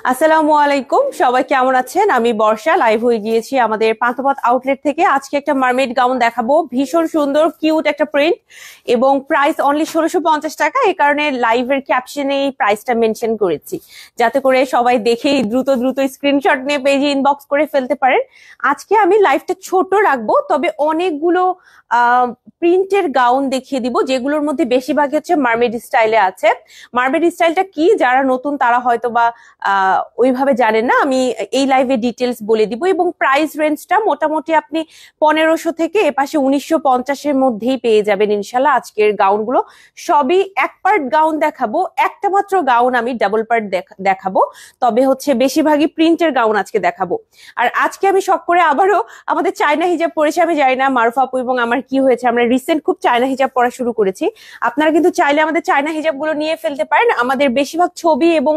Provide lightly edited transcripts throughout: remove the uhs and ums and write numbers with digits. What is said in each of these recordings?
আসসালামু আলাইকুম, সবাই কেমন আছেন? আমি বর্ষা, লাইভ হয়ে গিয়েছি আমাদের পান্থপথ আউটলেট থেকে। আজকে একটা মারমেড গাউন দেখাবো, ভীষণ সুন্দর কিউট একটা প্রিন্ট এবং প্রাইস অনলি 1650 টাকা। এই কারণে লাইভের ক্যাপশনে এই প্রাইসটা মেনশন করেছি, যাতে করে সবাই দেখেই দ্রুত দ্রুত স্ক্রিনশট নিয়ে পেজে ইনবক্স করে ফেলতে পারেন। আজকে আমি লাইভটা ছোট রাখবো, তবে অনেকগুলো প্রিন্টের গাউন দেখিয়ে দিব, যেগুলোর মধ্যে বেশিরভাগই হচ্ছে মারমেড স্টাইলে আছে। মারমেড স্টাইলটা কি, যারা নতুন তারা হয়তো বা ওইভাবে জানেন না, আমি এই লাইভে ডিটেলস বলে দিব। এবং প্রাইস রেঞ্জটা মোটামুটি আপনি 1500 থেকে এপাশে 1950-এর মধ্যেই পেয়ে যাবেন ইনশাল্লাহ। আজকের গাউনগুলো সবই এক পার্ট গাউন দেখাবো, একটা মাত্র গাউন আমি ডাবল পার্ট দেখাবো, তবে হচ্ছে বেশিরভাগই প্রিন্টের গাউন আজকে দেখাবো। আর আজকে আমি শখ করে আবারও আমাদের চায়না হিজাব পরেছি। আমি জানি না মারুফ আপু এবং আমার কি হয়েছে, আমরা রিসেন্ট খুব চায়না হিজাব পরা শুরু করেছি। আপনারা কিন্তু চাইলে আমাদের চায়না হিজাব গুলো নিয়ে ফেলতে পারেন। আমাদের বেশিরভাগ ছবি এবং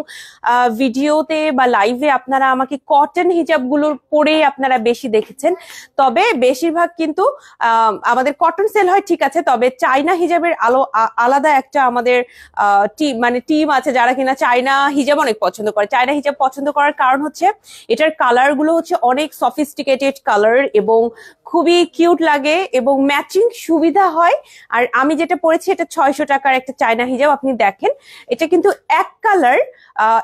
ভিডিওতে বা লাইভে আপনারা আমাকে কটন হিজাব গুলোর পরেই আপনারা বেশি দেখেছেন, তবে বেশিরভাগ কিন্তু আমাদের কটন সেল হয়, ঠিক আছে, তবে চায়না হিজাবের আলাদা একটা আমাদের টিম আছে যারা কিনা চায়না হিজাব অনেক পছন্দ করে। চায়না হিজাব পছন্দ করার কারণ হচ্ছে এটার কালার গুলো হচ্ছে অনেক সফিস্টিকেটেড কালার এবং খুবই কিউট লাগে এবং ম্যাচিং সুবিধা হয়। আর আমি যেটা পরেছি এটা 600 টাকার একটা চায়না হিজাব। আপনি দেখেন এটা কিন্তু এক কালার,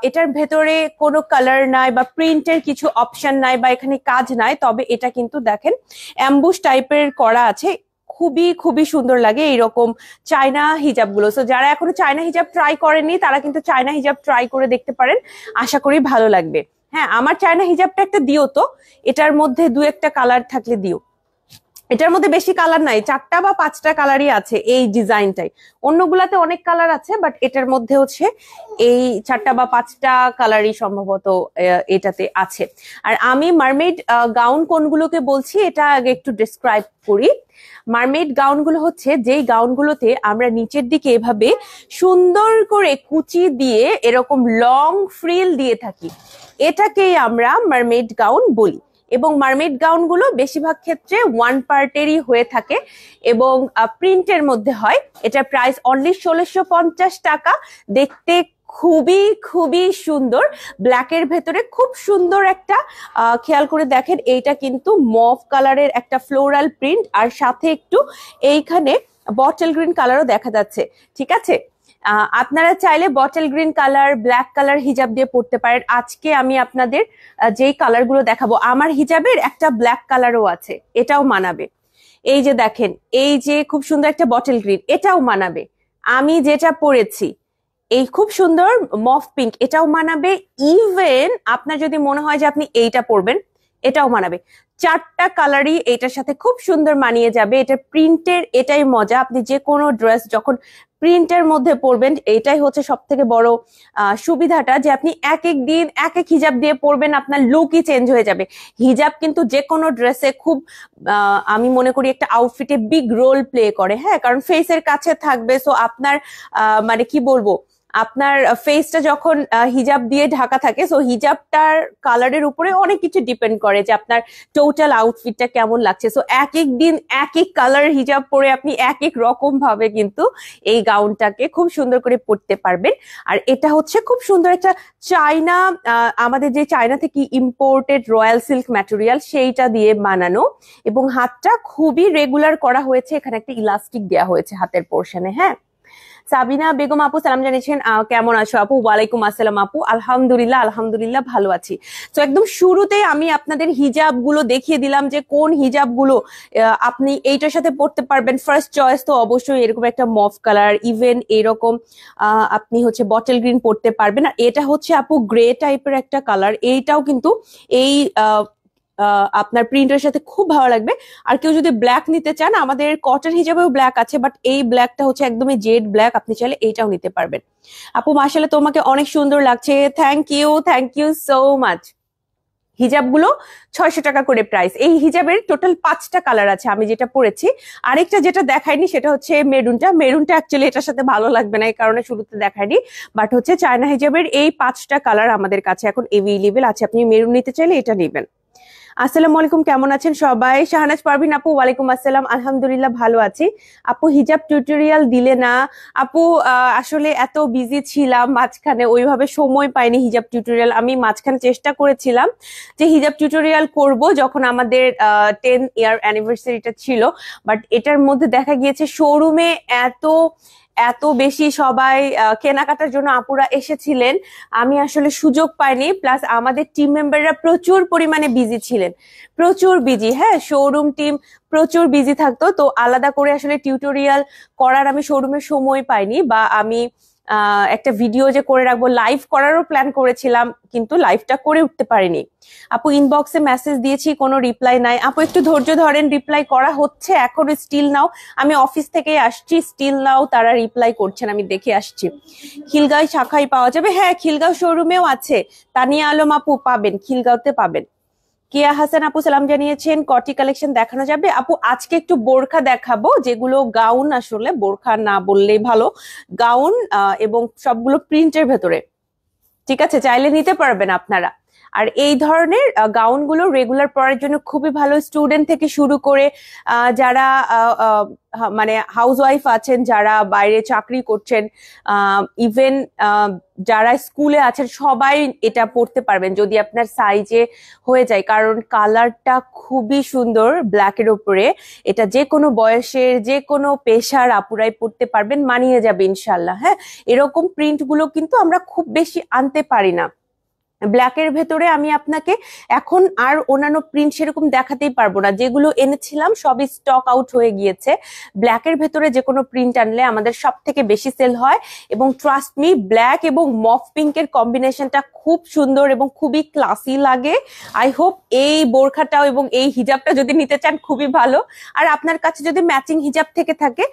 এটার ভেতরে কোনো কালার নাই বা প্রিন্টের কিছু অপশন নাই বা এখানে কাজ নাই, তবে এটা কিন্তু দেখেন অ্যাম্বুশ টাইপের করা আছে। খুবই খুবই সুন্দর লাগে এইরকম চায়না হিজাব গুলো। তো যারা এখনো চায়না হিজাব ট্রাই করেননি তারা কিন্তু চায়না হিজাব ট্রাই করে দেখতে পারেন, আশা করি ভালো লাগবে। হ্যাঁ, আমার চায়না হিজাবটা একটা দিও তো, এটার মধ্যে দু একটা কালার থাকলে দিও। এটার মধ্যে বেশি কালার নাই, 4টা বা 5টা কালারই আছে এই ডিজাইনটাই। অন্যগুলাতে অনেক কালার আছে, বাট এটার মধ্যে হচ্ছে এই 4টা বা 5টা কালারই সম্ভবত এটাতে আছে। আর আমি মারমেড গাউন কোনগুলোকে বলছি এটা আগে একটু ডিসক্রাইব করি। মারমেড গাউনগুলো হচ্ছে যেই গাউনগুলোতে আমরা নিচের দিকে এভাবে সুন্দর করে কুচি দিয়ে এরকম লং ফ্রিল দিয়ে থাকি, এটাকেই আমরা মারমেড গাউন বলি। এবং মারমেড গাউন গুলো বেশিরভাগ ক্ষেত্রে ওয়ান পার্টেরই হয়ে থাকে এবং প্রিন্টের মধ্যে হয়। এটা প্রাইস অনলি 1650 টাকা। দেখতে খুবই খুবই সুন্দর, ব্ল্যাকের ভেতরে খুব সুন্দর একটা খেয়াল করে দেখেন, এইটা কিন্তু মভ কালারের একটা ফ্লোরাল প্রিন্ট, আর সাথে একটু এইখানে বটল গ্রিন কালারও দেখা যাচ্ছে, ঠিক আছে। আপনারা চাইলে bottle green colour, black colour হিজাব দিয়ে পড়তে পারেন। আজকে আমি আপনাদের যেই কালার গুলো দেখাবো, আমার হিজাবের একটা ব্ল্যাক কালারও আছে, এটাও মানাবে। এই যে দেখেন, এই যে খুব সুন্দর একটা বটল গ্রিন, এটাও মানাবে। আমি যেটা পরেছি এই খুব সুন্দর মফ পিঙ্ক, এটাও মানাবে। ইভেন আপনার যদি মনে হয় যে আপনি এইটা পরবেন, এটাও মানাবে। 4টা কালারই এটার সাথে খুব সুন্দর মানিয়ে যাবে। এটা প্রিন্টের, এটাই মজা। আপনি যে কোনো ড্রেস যখন প্রিন্টের মধ্যে পরবেন, এটাই হচ্ছে সব থেকে বড় সুবিধাটা, যে আপনি এক এক দিন এক এক হিজাব দিয়ে পরবেন, আপনার লুকই চেঞ্জ হয়ে যাবে। হিজাব কিন্তু যে কোনো ড্রেসে খুব আমি মনে করি একটা আউটফিটে বিগ রোল প্লে করে, হ্যাঁ, কারণ ফেসের কাছে থাকবে। সো আপনার মানে কি বলবো, আপনার ফেসটা যখন হিজাব দিয়ে ঢাকা থাকে, সো হিজাবটার কালারের উপরে অনেক কিছু ডিপেন্ড করে যে আপনার টোটাল আউটফিটটা কেমন লাগছে। সো এক এক দিন এক এক কালার হিজাব পরে আপনি এক এক রকম ভাবে কিন্তু এই গাউনটাকে খুব সুন্দর করে পরতে পারবেন। আর এটা হচ্ছে খুব সুন্দর একটা চায়না, আমাদের যে চায়না থেকে ইম্পোর্টেড রয়্যাল সিল্ক ম্যাটেরিয়াল সেইটা দিয়ে বানানো, এবং হাতটা খুবই রেগুলার করা হয়েছে। এখানে একটা ইলাস্টিক দেওয়া হয়েছে হাতের পোর্শনে। হ্যাঁ, সাবিনা বেগম আপু সালাম জানিয়েছেন, কেমন আছো আপু? ওয়ালাইকুম আসসালাম আপু, আলহামদুলিল্লাহ আলহামদুলিল্লাহ ভালো আছি। তো একদম শুরুতে আমি আপনাদের হিজাব গুলো দেখিয়ে দিলাম যে কোন হিজাব গুলো আপনি এইটার সাথে পড়তে পারবেন। ফার্স্ট চয়েস তো অবশ্যই এরকম একটা মভ কালার, ইভেন এরকম আপনি হচ্ছে বটল গ্রিন পড়তে পারবেন। আর এটা হচ্ছে আপু গ্রে টাইপের একটা কালার, এইটাও কিন্তু এই আপনার প্রিন্টের সাথে খুব ভালো লাগবে। আর কেউ যদি ব্ল্যাক নিতে চান, আমাদের কটন হিজাবেও ব্ল্যাক আছে, বাট এই ব্ল্যাকটা হচ্ছে একদমই জেড ব্ল্যাক, আপনি চাইলে এইটাও নিতে পারবেন। আপু মাশাআল্লাহ তোমাকে অনেক সুন্দর লাগছে, থ্যাংক ইউ সো মাচ। হিজাবগুলো 600 টাকা করে প্রাইস। এই হিজাবের টোটাল 5টা কালার আছে, আমি যেটা পরেছি। আরেকটা যেটা দেখাইনি সেটা হচ্ছে মেরুনটা অ্যাকচুয়ালি এটার সাথে ভালো লাগবে না, এই কারণে শুরুতে দেখাইনি। বাট হচ্ছে চায়না হিজাবের এই 5টা কালার আমাদের কাছে এখন এভেইলেবল আছে, আপনি মেরুন নিতে চাইলে এটা নেবেন। আসসালামু আলাইকুম, কেমন আছেন সবাই? শাহনাজ পারভিন আপু, ওয়ালাইকুম আসসালাম, আলহামদুলিল্লাহ ভালো আছি। আপু হিজাব টিউটোরিয়াল দিলে না? আপু আসলে এত বিজি ছিলাম মাঝখানে, ওইভাবে সময় পাইনি হিজাব টিউটোরিয়াল। আমি মাঝখানে চেষ্টা করেছিলাম যে হিজাব টিউটোরিয়াল করব যখন আমাদের 10 ইয়ার অ্যানিভার্সারিটা ছিল, বাট এটার মধ্যে দেখা গিয়েছে শোরুমে এত এত বেশি সবাই কেনাকাটার জন্য আপুরা এসেছিলেন, আমি আসলে সুযোগ পাইনি। প্লাস আমাদের টিম মেম্বাররা প্রচুর পরিমাণে বিজি ছিলেন, প্রচুর বিজি। হ্যাঁ, শোরুম টিম প্রচুর বিজি থাকতো, তো আলাদা করে আসলে টিউটোরিয়াল করার আমি শোরুমের সময় পাইনি। বা আমি একটা ভিডিও যে করে রাখবো, লাইভ করারও প্ল্যান করেছিলাম, কিন্তু লাইভটা করে উঠতে পারিনি। আপু ইনবক্সে মেসেজ দিয়েছি, কোনো রিপ্লাই নাই। আপু একটু ধৈর্য ধরেন, রিপ্লাই করা হচ্ছে এখন। স্টিল নাও, আমি অফিস থেকে আসছি, স্টিল নাও তারা রিপ্লাই করছেন, আমি দেখে আসছি। খিলগাঁও শাখায় পাওয়া যাবে? হ্যাঁ, খিলগাঁও শোরুমেও আছে। তানিয়া আলম আপু পাবেন, খিলগাঁওতে পাবেন। কিয়া হাসান আপু সালাম জানিয়েছেন, কটি কালেকশন দেখানো যাবে? আপু আজকে একটু বোরখা দেখাবো, যেগুলো গাউন, আসলে বোরখা না বললেই ভালো, গাউন এবং সবগুলো প্রিন্টের ভেতরে। ঠিক আছে, চাইলে নিতে পারবেন আপনারা। আর এই ধরনের গাউন গুলো রেগুলার পরার জন্য খুবই ভালো, স্টুডেন্ট থেকে শুরু করে যারা মানে হাউস ওয়াইফ আছেন, যারা বাইরে চাকরি করছেন, ইভেন যারা স্কুলে আছেন, সবাই এটা পড়তে পারবেন যদি আপনার সাইজে হয়ে যায়। কারণ কালারটা খুবই সুন্দর ব্ল্যাকের উপরে, এটা যে কোনো বয়সের যে কোনো পেশার আপুরাই পড়তে পারবেন, মানিয়ে যাবে ইনশাল্লাহ। হ্যাঁ, এরকম প্রিন্ট গুলো কিন্তু আমরা খুব বেশি আনতে পারি না। ব্ল্যাকের ভেতরে আমি আপনাকে এখন আর অন্যান্য প্রিন্ট সেরকম দেখাতেই পারবো না, যেগুলো এনেছিলাম সবই স্টক আউট হয়ে গিয়েছে। ব্ল্যাকের ভেতরে যে কোনো প্রিন্ট আনলে আমাদের সব থেকে বেশি সেল হয়। এবং ট্রাস্ট মি, ব্ল্যাক এবং মফ পিঙ্কের কম্বিনেশনটা খুব সুন্দর এবং খুবই ক্লাসি লাগে। আই হোপ এই বোরখাটাও এবং এই হিজাবটা যদি নিতে চান খুবই ভালো। আর আপনার কাছে যদি ম্যাচিং হিজাব থেকে থাকে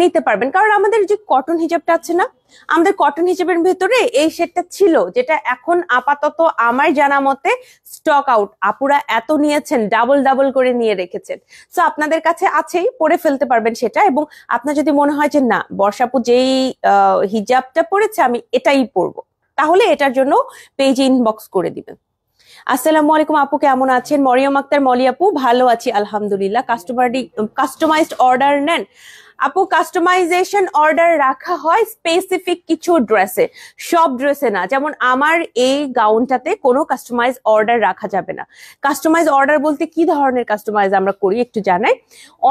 নিতে পারবেন। কারণ আমাদের যে কটন হিজাবটা আছে না, আমাদের কটন হিজাবের ভেতরে এই সেটটা ছিল, যেটা এখন আপাতত আমার জানা মতে স্টক আউট। আপুরা এত নিয়েছেন, ডাবল ডাবল করে নিয়ে রেখেছেন, তো আপনাদের কাছে আছেই, পরে ফেলতে পারবেন সেটা। এবং আপনার যদি মনে হয় যে না, বর্ষাপু যেই হিজাবটা পরেছে আমি এটাই পরবো, তাহলে এটার জন্য পেজে ইনবক্স করে দিবেন। আসসালামু আলাইকুম আপু, কেমন আছেন? মরিয়ম আক্তার মলি আপু, ভালো আছি আলহামদুলিল্লাহ। কাস্টমাইজড অর্ডার নেন? আপু কাস্টমাইজেশন অর্ডার রাখা হয় স্পেসিফিক কিছু ড্রেসে, সব ড্রেসে না। যেমন আমার এই গাউনটাতে কোনো কাস্টমাইজ অর্ডার রাখা যাবে না। কাস্টমাইজ অর্ডার বলতে কি ধরনের কাস্টমাইজ আমরা করি একটু জানাই।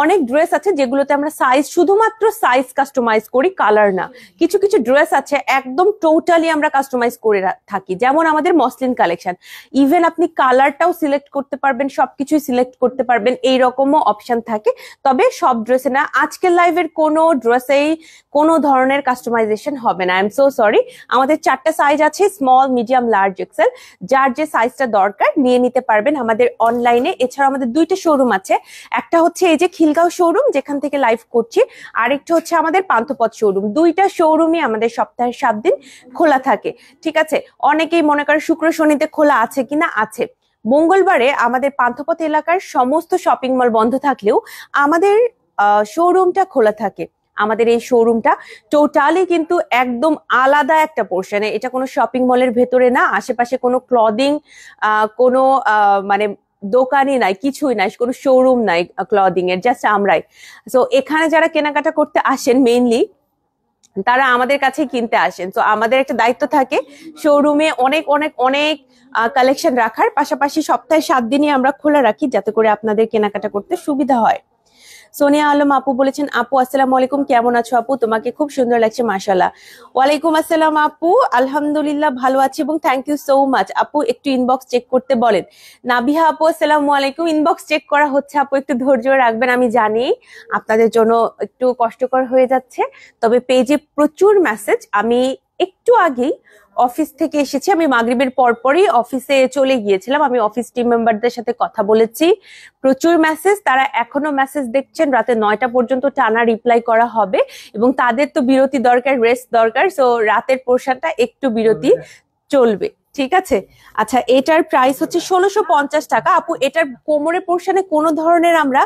অনেক ড্রেস আছে যেগুলোতে আমরা সাইজ, শুধুমাত্র সাইজ কাস্টমাইজ করি, কালার না। কিছু কিছু ড্রেস আছে একদম টোটালি আমরা কাস্টমাইজ করে থাকি, যেমন আমাদের মসলিন কালেকশন। ইভেন আপনি কালারটাও সিলেক্ট করতে পারবেন, সবকিছুই সিলেক্ট করতে পারবেন, এইরকমও অপশন থাকে। তবে সব ড্রেসে না। আজকের লাইভের কোনো ড্রেসেই কোনো ধরনের কাস্টমাইজেশন হবে না। I am so sorry. আমাদের 4টা সাইজ আছে, স্মল, মিডিয়াম, লার্জ, এক্সেল। যার যে সাইজটা দরকার নিয়ে নিতে পারবেন আমাদের অনলাইনে। এছাড়া আমাদের 2টা শোরুম আছে, একটা হচ্ছে এই যে খিলগাঁও শোরুম যেখান থেকে লাইভ করছি, আরেকটা হচ্ছে আমাদের পান্থপথ শোরুম। 2টা শোরুমই আমাদের সপ্তাহে 7 দিন খোলা থাকে। ঠিক আছে, অনেকেই মনে করে শুক্র শনিতে খোলা আছে কিনা, আছে। মঙ্গলবারে আমাদের পান্থপথ এলাকার সমস্ত শপিং মল বন্ধ থাকলেও আমাদের শোরুমটা খোলা থাকে। আমাদের এই শোরুমটা টোটালি কিন্তু একদম আলাদা একটা পোর্শনে, এটা কোনো শপিং মলের ভেতরে না, আশেপাশে কোনো ক্লদিং কোনো মানে দোকানই নাই, কিছুই নাই, কোনো শোরুম নাই ক্লদিং এর, জাস্ট আমরাই। তো এখানে যারা কেনাকাটা করতে আসেন মেইনলি তারা আমাদের কাছে কিনতে আসেন। তো আমাদের একটা দায়িত্ব থাকে শোরুমে অনেক অনেক অনেক কালেকশন রাখার, পাশাপাশি সপ্তাহে 7 দিনই আমরা খোলা রাখি যাতে করে আপনাদের কেনাকাটা করতে সুবিধা হয়। সোনিয়া আলম আপু বলেছেন, আপু আসসালামু আলাইকুম, কেমন আছো আপু? তোমাকে খুব সুন্দর লাগছে মাশাআল্লাহ। ওয়ালাইকুম আসসালাম আপু, আলহামদুলিল্লাহ ভালো আছি এবং থ্যাংক ইউ সো মাচ। আপু একটু ইনবক্স চেক করতে বলেন। নাবিহা আপু আসসালামু আলাইকুম, ইনবক্স চেক করা হচ্ছে, আপু একটু ধৈর্য রাখবেন। আমি জানি আপনাদের জন্য একটু কষ্টকর হয়ে যাচ্ছে, তবে পেজে প্রচুর মেসেজ। আমি একটু আগেই অফিস থেকে এসেছি, আমি মাগরিবের পরপরই অফিসে চলে গিয়েছিলাম। আমি অফিস টিম মেম্বারদের সাথে কথা বলেছি, প্রচুর মেসেজ, তারা এখনো মেসেজ দেখছেন। রাতে 9টা পর্যন্ত টানা রিপ্লাই করা হবে এবং তাদের তো বিরতি দরকার, রেস্ট দরকার। সো রাতের পোর্শনটা একটু বিরতি চলবে। ঠিক আছে। আচ্ছা, এটার প্রাইস হচ্ছে 1650 টাকা। আপু এটার কোমরের পোর্শনে কোনো ধরনের আমরা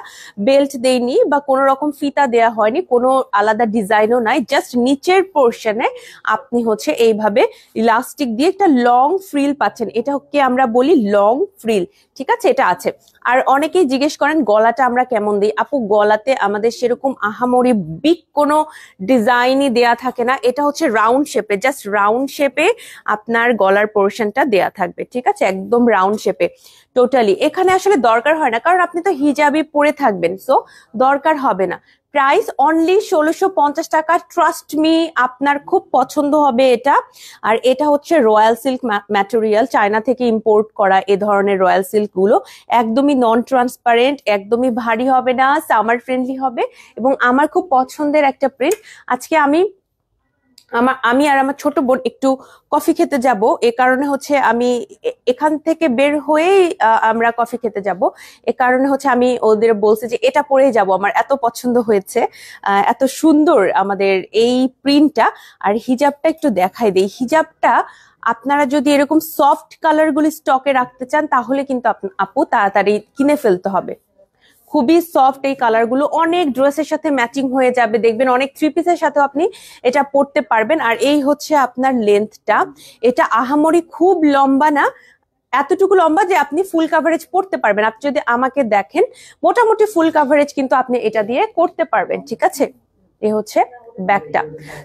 বেল্ট দেইনি বা কোনো রকম ফিতা দেয়া হয়নি, কোনো আলাদা ডিজাইনও নাই, জাস্ট নিচের পোর্শনে আপনি হচ্ছে এইভাবে ইলাস্টিক দিয়ে একটা লং ফ্রিল পাচ্ছেন, এটাকে আমরা বলি লং ফ্রিল। ঠিক আছে, এটা আছে। আর অনেকেই জিজ্ঞেস করেন গলাটা আমরা কেমন দিই। আপু গলাতে আমাদের সেরকম আহামরি বিগ কোনো ডিজাইনই দেয়া থাকে না, এটা হচ্ছে রাউন্ড শেপে, জাস্ট রাউন্ড শেপে আপনার গলার পোর্শনটা দেয়া থাকবে। ঠিক আছে, একদম রাউন্ড শেপে টোটালি। এখানে আসলে দরকার হয় না, কারণ আপনি তো হিজাবি পরে থাকবেন, সো দরকার হবে না। প্রাইস অনলি 1650 টাকা। ট্রাস্ট মি, আপনার খুব পছন্দ হবে এটা। আর এটা হচ্ছে রয়্যাল সিল্ক ম্যাটেরিয়াল, চায়না থেকে ইম্পোর্ট করা এ ধরনের রয়্যাল সিল্ক গুলো একদমই নন ট্রান্সপারেন্ট, একদমই ভারী হবে না, সামার ফ্রেন্ডলি হবে এবং আমার খুব পছন্দের একটা প্রিন্ট। আজকে আমি আর আমার ছোট বোন একটু কফি খেতে যাব, এ কারণে হচ্ছে আমি এখান থেকে বের হয়েই আমরা কফি খেতে যাব। এ কারণে হচ্ছে আমি ওদের বলছি যে এটা পরেই যাব, আমার এত পছন্দ হয়েছে, এত সুন্দর আমাদের এই প্রিন্টটা। আর হিজাবটা একটু দেখাই দেই। হিজাবটা আপনারা যদি এরকম সফট কালার গুলি স্টকে রাখতে চান তাহলে কিন্তু আপু তাড়াতাড়ি কিনে ফেলতে হবে। খুবই সফট এই কালার গুলো, অনেক ড্রেসের সাথে ম্যাচিং হয়ে যাবে, দেখবেন অনেক থ্রি পিসের সাথেও আপনি এটা পরতে পারবেন। আর এই হচ্ছে আপনার লেন্থটা, এটা আহামরি খুব লম্বা না, এতটুকু লম্বা যে আপনি ফুল কাভারেজ পড়তে পারবেন। আপনি যদি আমাকে দেখেন মোটামুটি ফুল কাভারেজ কিন্তু আপনি এটা দিয়ে করতে পারবেন। ঠিক আছে, এ হচ্ছে ব্যাগটা।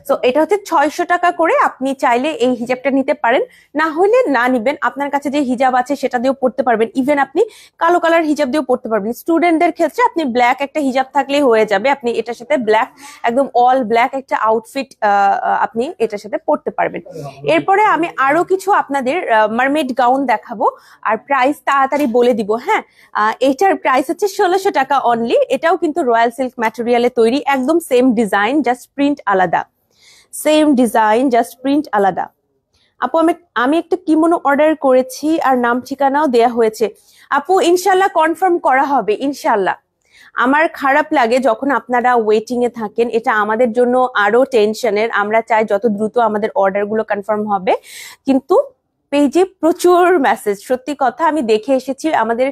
তো এটা হচ্ছে 600 টাকা করে। আপনি চাইলে এই হিজাবটা নিতে পারেন, না হলে না নিবেন। আপনার কাছে যে হিজাব আছে সেটা দিয়েও পড়তে পারবেন, ইভেন আপনি কালো কালার হিজাব দিয়েও পড়তে পারবেন। স্টুডেন্টদের ক্ষেত্রে আপনি ব্ল্যাক একটা হিজাব থাকলেই হয়ে যাবে, আপনি এটার সাথে ব্ল্যাক একদম অল ব্ল্যাক একটা আউটফিট আপনি এটার সাথে পড়তে পারবেন। এরপরে আমি আরো কিছু আপনাদের মারমেড গাউন দেখাবো, আর প্রাইস তাড়াতাড়ি বলে দিব। হ্যাঁ, এটার প্রাইস হচ্ছে 1600 টাকা অনলি। এটাও কিন্তু রয়্যাল সিল্ক ম্যাটেরিয়ালে তৈরি, একদম সেম ডিজাইন, জাস্ট প্রিন্ট আলাদা। সেম ডিজাইন, জাস্ট প্রিন্ট আলাদা। আপু আমি একটা কিমোনো অর্ডার করেছি আর নাম ঠিকানাও দেয়া হয়েছে। আপু ইনশাল্লাহ কনফার্ম করা হবে ইনশাল্লাহ। আমার খারাপ লাগে যখন আপনারা ওয়েটিং এ থাকেন, এটা আমাদের জন্য আরো টেনশনের। আমরা চাই যত দ্রুত আমাদের অর্ডার গুলো কনফার্ম হবে, কিন্তু পেজে প্রচুর মেসেজ, সত্যি কথা আমি দেখে এসেছি, আমাদের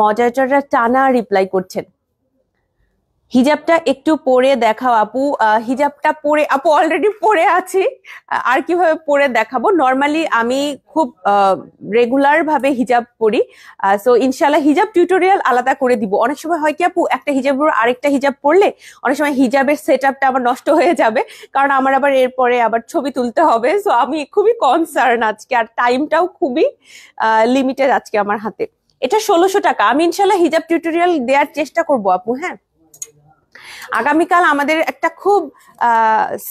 মডারেটররা টানা রিপ্লাই করছেন। হিজাবটা একটু পরে দেখাও আপু। হিজাবটা পরে, আপু অলরেডি পরে আছি, আর কিভাবে পরে দেখাবো। নর্মালি আমি খুব রেগুলার ভাবে হিজাব পরি, সো ইনশাল্লাহ হিজাব টিউটোরিয়াল আলাদা করে দিব। অনেক সময় হয় কি আপু, একটা হিজাব আরেকটা হিজাব পরলে অনেক সময় হিজাবের সেট আপটা আবার নষ্ট হয়ে যাবে, কারণ আমার আবার এরপরে আবার ছবি তুলতে হবে। সো আমি খুবই কনসার্ন আজকে, আর টাইমটাও খুবই লিমিটেড আজকে আমার হাতে। এটা 1600 টাকা। আমি ইনশাল্লাহ হিজাব টিউটোরিয়াল দেওয়ার চেষ্টা করবো আপু। হ্যাঁ, আগামীকাল আমাদের একটা খুব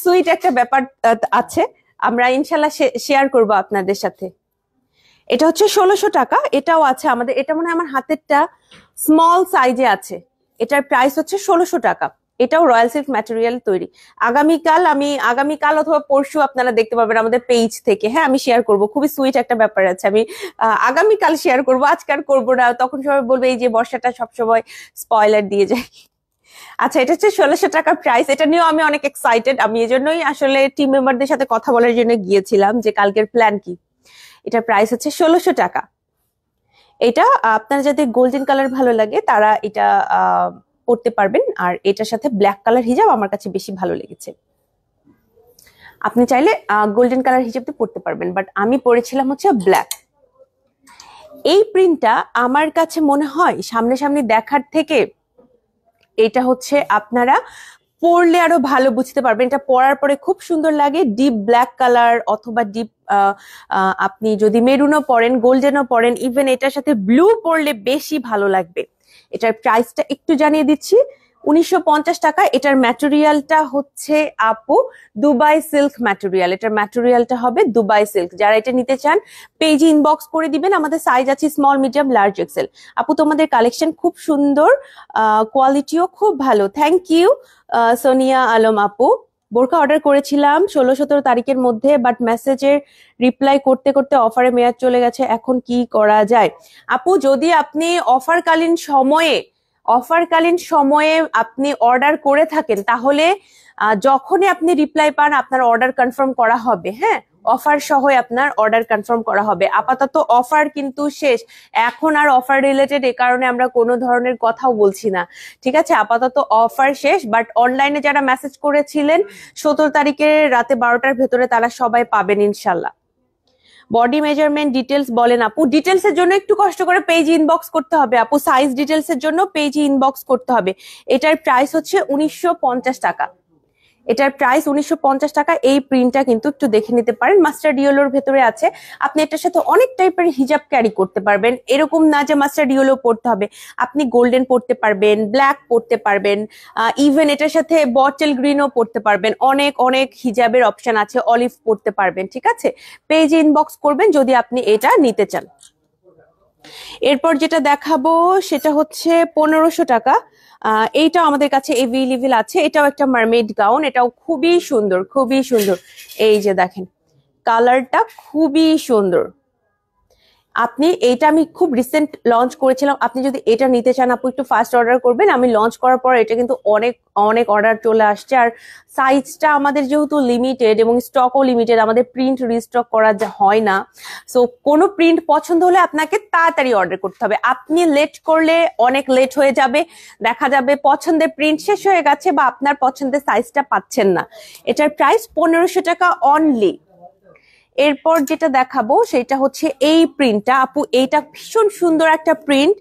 সুইট একটা ব্যাপার আছে, আমরা ইনশাল্লাহ শেয়ার করব আপনাদের সাথে। এটা হচ্ছে 1600 টাকা। এটাও আছে আমাদের, এটা মনে হয় আমার হাতেরটা স্মল সাইজে আছে। এটার প্রাইস হচ্ছে 1600 টাকা। এটাও রয়্যাল সিল্ক ম্যাটেরিয়াল তৈরি। আগামীকাল অথবা পরশু আপনারা দেখতে পাবেন আমাদের পেজ থেকে। হ্যাঁ, আমি শেয়ার করব, খুবই সুইট একটা ব্যাপার আছে, আমি আগামীকাল শেয়ার করব, আজকে আর করবো না, তখন সবাই বলবে এই যে বর্ষাটা সবসময় স্পয়লার দিয়ে যায়। আচ্ছা, এটা হচ্ছে 1600 টাকার প্রাইস। এটা নিয়েও আমি অনেক এক্সাইটেড, আমি এজন্যই আসলে টিম মেম্বারদের সাথে কথা বলার জন্য গিয়েছিলাম যে কালকের প্ল্যান কি। এটার প্রাইস হচ্ছে 1600 টাকা। এটা আপনারা যাদের গোল্ডেন কালার ভালো লাগে তারা এটা পরতে পারবেন, আর এটার সাথে ব্ল্যাক কালার হিজাব আমার কাছে বেশি ভালো লেগেছে। আপনি চাইলে গোল্ডেন কালার হিজাব দিয়ে পরতে পারবেন, বাট আমি পরেছিলাম হচ্ছে ব্ল্যাক। এই প্রিন্টটা আমার কাছে মনে হয় সামনে দেখার থেকে এটা হচ্ছে আপনারা পরলে আরো ভালো বুঝতে পারবেন। এটা পরার পরে খুব সুন্দর লাগে, ডিপ ব্ল্যাক কালার অথবা ডিপ আপনি যদি মেরুনও পরেন, গোল্ডেনও পরেন, ইভেন এটার সাথে ব্লু পরলে বেশি ভালো লাগবে। এটার প্রাইসটা একটু জানিয়ে দিচ্ছি, 1950 টাকা। এটার ম্যাটেরিয়ালটা হচ্ছে আপু দুবাই সিল্ক ম্যাটেরিয়াল। এটার ম্যাটেরিয়ালটা হবে দুবাই সিল্ক। যারা এটা নিতে চান পেজে ইনবক্স করে দিবেন, আমাদের সাইজ আছে স্মল, মিডিয়াম, লার্জ, এক্সেল। আপু তোমাদের কালেকশন খুব সুন্দর, কোয়ালিটিও খুব ভালো, থ্যাংক ইউ সোনিয়া আলম আপু। বোরকা অর্ডার করেছিলাম 16-17 তারিখের মধ্যে, বাট মেসেজের রিপ্লাই করতে করতে অফারে মেয়াদ চলে গেছে, এখন কি করা যায়? আপু যদি আপনি অফারকালীন সময়ে আপনি অর্ডার করে থাকেন তাহলে যখনই আপনি রিপ্লাই পান আপনার অর্ডার কনফার্ম করা হবে। হ্যাঁ, অফার সহ আপনার অর্ডার কনফার্ম করা হবে। আপাতত অফার কিন্তু শেষ, এখন আর অফার রিলেটেড এ কারণে আমরা কোনো ধরনের কথাও বলছি না, ঠিক আছে? আপাতত অফার শেষ, বাট অনলাইনে যারা মেসেজ করেছিলেন 17 তারিখের রাতে 12টার ভেতরে তারা সবাই পাবেন ইনশাল্লাহ। বডি মেজারমেন্ট ডিটেলস বলেন আপু, ডিটেলস এর জন্য একটু কষ্ট করে পেজ ইনবক্স করতে হবে আপু, সাইজ ডিটেলস এর জন্য পেজ ইনবক্স করতে হবে। এটার প্রাইস হচ্ছে 1950 টাকা, এটার প্রাইস 1950 টাকা। এই প্রিন্টটা কিন্তু একটু দেখে নিতে পারেন, মাস্টার্ড ইয়েলোর ভেতরে আছে। আপনি এটার সাথে অনেক টাইপের হিজাব ক্যারি করতে পারবেন, এরকম না যে মাস্টার্ড ইয়েলো পরতে হবে, আপনি গোল্ডেন পরতে পারবেন, ব্ল্যাক পরতে পারবেন, ইভেন এটার সাথে বটল গ্রিনও পরতে পারবেন, অনেক অনেক হিজাবের অপশন আছে, অলিভ পরতে পারবেন, ঠিক আছে? পেজ ইনবক্স করবেন যদি আপনি এটা নিতে চান। এরপর যেটা দেখাবো সেটা হচ্ছে 1500 টাকা। এইটা আমাদের কাছে এভেলেবেল আছে, এটাও একটা মারমেড গাউন, এটাও খুবই সুন্দর, খুবই সুন্দর। এই যে দেখেন কালারটা খুবই সুন্দর। আপনি এইটা আমি খুব রিসেন্ট লঞ্চ করেছিলাম, আপনি যদি এটা নিতে চান আপু একটু ফাস্ট অর্ডার করবেন। আমি লঞ্চ করার পর এটা কিন্তু অনেক অনেক অর্ডার চলে আসছে, আর সাইজটা আমাদের যেহেতু লিমিটেড এবং স্টকও লিমিটেড, আমাদের প্রিন্ট রিস্টক করা হয় না। সো কোনো প্রিন্ট পছন্দ হলে আপনাকে তাড়াতাড়ি অর্ডার করতে হবে, আপনি লেট করলে অনেক লেট হয়ে যাবে, দেখা যাবে পছন্দের প্রিন্ট শেষ হয়ে গেছে বা আপনার পছন্দের সাইজটা পাচ্ছেন না। এটার প্রাইস 1500 টাকা অনলি। এরপর যেটা দেখাবো সেটা হচ্ছে এই প্রিন্টটা আপু, এইটা ভীষণ সুন্দর একটা প্রিন্ট,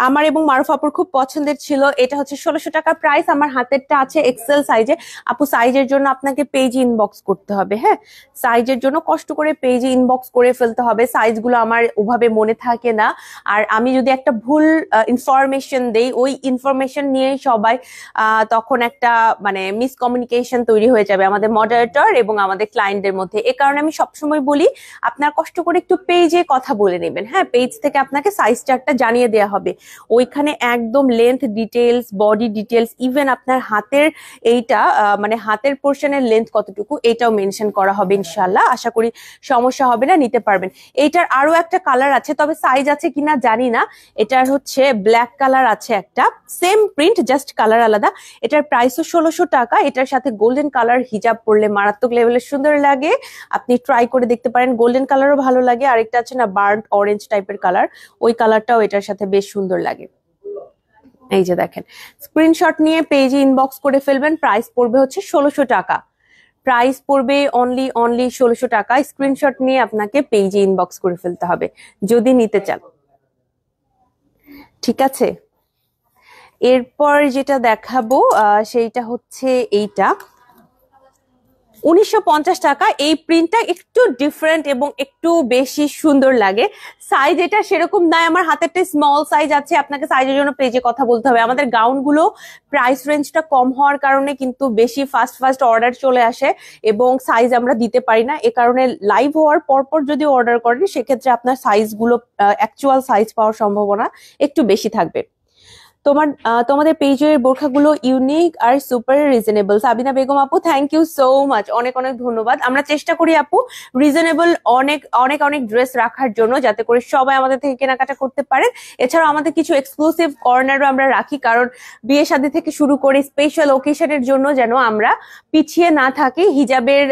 আমার এবং মারুফ আপুর খুব পছন্দের ছিল। এটা হচ্ছে 1600 টাকা প্রাইস, আমার হাতেরটা আছে এক্সেল সাইজে। আপু সাইজের জন্য আপনাকে পেজ ইনবক্স করতে হবে, হ্যাঁ সাইজের জন্য কষ্ট করে পেজ ইনবক্স করে ফেলতে হবে, সাইজগুলো আমার ওভাবে মনে থাকে না। আর আমি যদি একটা ভুল ইনফরমেশন দেই, ওই ইনফরমেশন নিয়ে সবাই তখন একটা মানে মিসকমিউনিকেশন তৈরি হয়ে যাবে আমাদের মডারেটর এবং আমাদের ক্লায়েন্টদের মধ্যে। এ কারণে আমি সবসময় বলি আপনার কষ্ট করে একটু পেজে কথা বলে নেবেন, হ্যাঁ পেজ থেকে আপনাকে সাইজ চার্টটা জানিয়ে দেওয়া হবে, ওইখানে একদম length details, body details, even আপনার হাতের এইটা মানে হাতের পোর্শনের লেন্থ কতটুকু এটাও মেনশন করা হবে ইনশাল্লাহ। আশা করি সমস্যা হবে না, নিতে পারবেন। এইটার আরো একটা কালার আছে, তবে সাইজ আছে কিনা জানি না। এটার হচ্ছে ব্ল্যাক কালার আছে একটা, সেম প্রিন্ট জাস্ট কালার আলাদা। এটার প্রাইসও 1600 টাকা। এটার সাথে গোল্ডেন কালার হিজাব পরলে মারাত্মক লেভেলের সুন্দর লাগে, আপনি ট্রাই করে দেখতে পারেন। গোল্ডেন কালারও ভালো লাগে, আরেকটা আছে না বার্ন অরেঞ্জ টাইপের কালার, ওই কালারটাও এটার সাথে বেশ সুন্দর লাগে। এই যে দেখেন, স্ক্রিনশট নিয়ে পেজে ইনবক্স করে ফেলবেন। প্রাইস পড়বে হচ্ছে 1600 টাকা, প্রাইস পড়বে অনলি 1600 টাকা। স্ক্রিনশট নিয়ে আপনাকে পেজে ইনবক্স করে ফেলতে হবে যদি নিতে চান, ঠিক আছে? এরপর যেটা দেখাবো সেইটা হচ্ছে এইটা 1950 টাকা। এই প্রিন্টটা একটু ডিফারেন্ট এবং একটু বেশি সুন্দর লাগে। সাইজ এটা সেরকম নাই, আমার হাতেরটা স্মল সাইজ আছে, আপনাকে সাইজের জন্য পেজে কথা বলতে হবে। আমাদের গাউনগুলো প্রাইস রেঞ্জটা কম হওয়ার কারণে কিন্তু বেশি ফাস্ট ফাস্ট অর্ডার চলে আসে এবং সাইজ আমরা দিতে পারি না। এ কারণে লাইভ হওয়ার পরপর যদি অর্ডার করেন সেক্ষেত্রে আপনার সাইজগুলো অ্যাকচুয়াল সাইজ পাওয়ার সম্ভাবনা একটু বেশি থাকবে। তোমাদের পেজের বোরখাগুলো ইউনিক আর সুপার রিজনেবল। সাবিনা বেগম আপু, থ্যাংক ইউ সো মাচ, অনেক অনেক ধন্যবাদ। আমরা চেষ্টা করি আপু রিজনেবল অনেক অনেক অনেক ড্রেস রাখার জন্য, যাতে করে সবাই আমাদের থেকে কেনাকাটা করতে পারেন। এছাড়াও আমাদের কিছু এক্সক্লুসিভ কর্নারও আমরা রাখি, কারণ বিয়ে শাদী থেকে শুরু করে স্পেশাল ওকেশনের জন্য যেন আমরা পিছিয়ে না থাকি। হিজাবের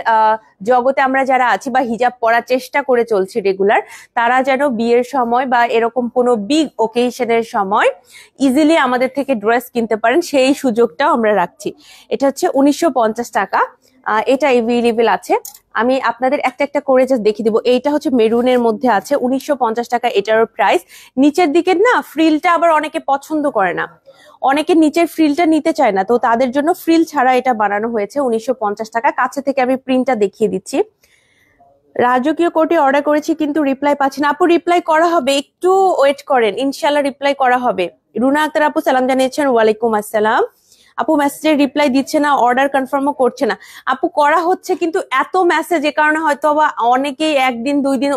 জগতে আমরা যারা আছি বা হিজাব পরার চেষ্টা করে চলছি রেগুলার, তারা যেন বিয়ের সময় বা এরকম কোনো বিগ ওকেশনের সময় ইজিলি আমাদের থেকে ড্রেস কিনতে পারেন, সেই সুযোগটাও আমরা রাখছি। এটা হচ্ছে 1950 টাকা, এটা এভেলেবেল আছে। আমি আপনাদের একটা একটা করে জাস্ট দেখিয়ে দিব। এইটা হচ্ছে মেরুনের মধ্যে আছে, 1950 টাকা এটারও প্রাইস। নিচের দিকের না ফ্রিলটা আবার অনেকে পছন্দ করে না, অনেকে নিচের ফ্রিলটা নিতে চায় না, তো তাদের জন্য ফ্রিল ছাড়া এটা বানানো হয়েছে 1950 টাকা। কাছে থেকে আমি প্রিন্টটা দেখিয়ে দিচ্ছি। রাজকীয় কোর্টে অর্ডার করেছি কিন্তু রিপ্লাই পাচ্ছি না। আপু রিপ্লাই করা হবে, একটু ওয়েট করেন, ইনশাল্লাহ রিপ্লাই করা হবে। রুনা আক্তার আপু সালাম জানিয়েছেন, ওয়ালাইকুম আসসালাম। আপু মেসেজের রিপ্লাই দিচ্ছে না, অর্ডার কনফার্মও করছে না। আপু করা হচ্ছে কিন্তু এত মেসেজ, এ কারণে হয়তো বা অনেকেই একদিন দুই দিন